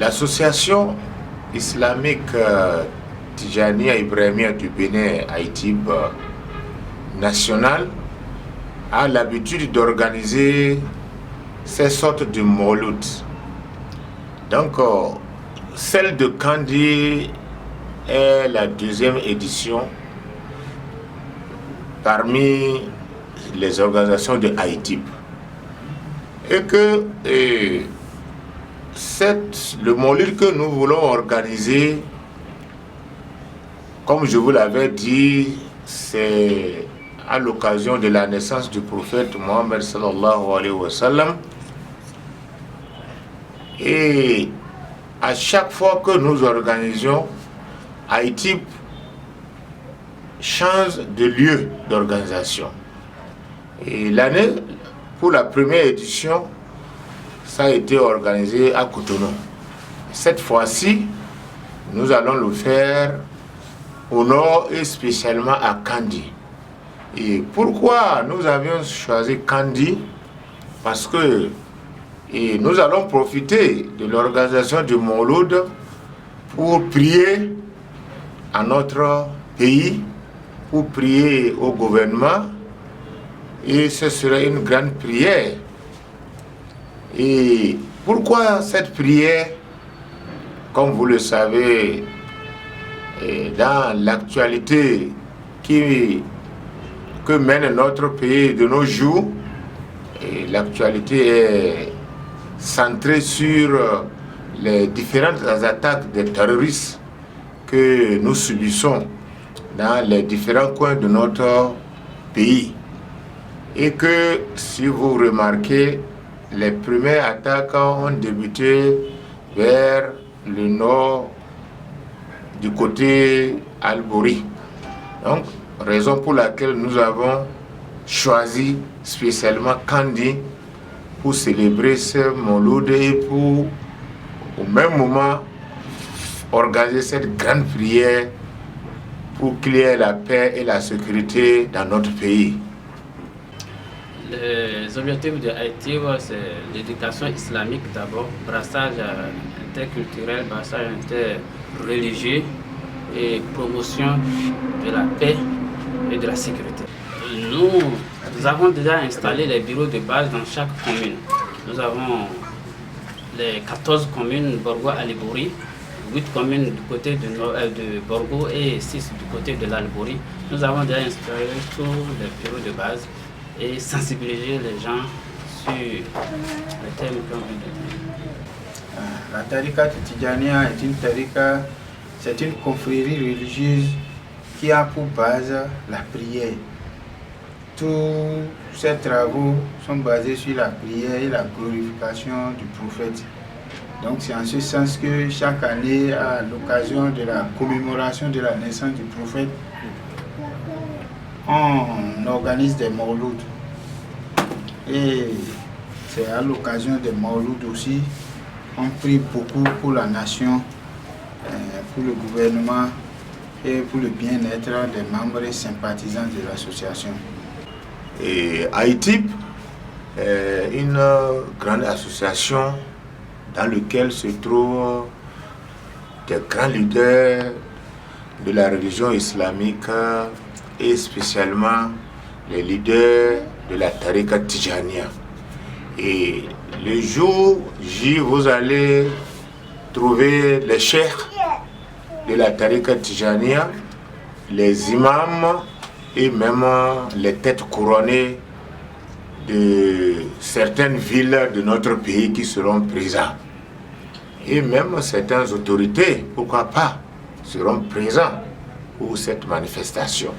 L'association islamique Tijaniya Ibrahimiya du Bénin, AITIB nationale, a l'habitude d'organiser ces sortes de mawlud. Donc, celle de Kandi est la deuxième édition parmi les organisations de AITIB. Et que le mawlid que nous voulons organiser, comme je vous l'avais dit, c'est à l'occasion de la naissance du prophète Mohammed sallallahu alayhi wa sallam. Et à chaque fois que nous organisions, AITIB change de lieu d'organisation. Et l'année, pour la première édition, ça a été organisé à Cotonou. Cette fois-ci, nous allons le faire au nord et spécialement à Kandi. Et pourquoi nous avions choisi Kandi? Parce que nous allons profiter de l'organisation du Mawlud pour prier à notre pays, pour prier au gouvernement, et ce serait une grande prière. Et pourquoi cette prière? Comme vous le savez, dans l'actualité que mène notre pays de nos jours, l'actualité est centrée sur les différentes attaques des terroristes que nous subissons dans les différents coins de notre pays. Et que, si vous remarquez, les premières attaques ont débuté vers le nord, du côté Al-Bouri. Donc, raison pour laquelle nous avons choisi spécialement Kandi pour célébrer ce mawlud et pour, au même moment, organiser cette grande prière pour qu'il y ait la paix et la sécurité dans notre pays. Les objectifs de AITIB, c'est l'éducation islamique d'abord, brassage interculturel, brassage interreligieux et promotion de la paix et de la sécurité. Nous avons déjà installé les bureaux de base dans chaque commune. Nous avons les 14 communes Borgo-Alibouri, 8 communes du côté de Borgo et 6 du côté de l'Alibouri. Nous avons déjà installé tous les bureaux de base et sensibiliser les gens sur les thèmes qu'on vient de dire. La Tariqa Tijaniya est une tariqa, c'est une confrérie religieuse qui a pour base la prière. Tous ces travaux sont basés sur la prière et la glorification du prophète. Donc c'est en ce sens que chaque année, à l'occasion de la commémoration de la naissance du prophète, on organise des mawlud. Et c'est à l'occasion des mawlud aussi, on prie beaucoup pour la nation, pour le gouvernement et pour le bien-être des membres et sympathisants de l'association. Et AITIB est une grande association dans laquelle se trouvent des grands leaders de la religion islamique et spécialement les leaders de la Tariqa Tijaniya. Et le jour J, vous allez trouver les cheikhs de la Tariqa Tijaniya, les imams et même les têtes couronnées de certaines villes de notre pays qui seront présents. Et même certaines autorités, pourquoi pas, seront présents pour cette manifestation.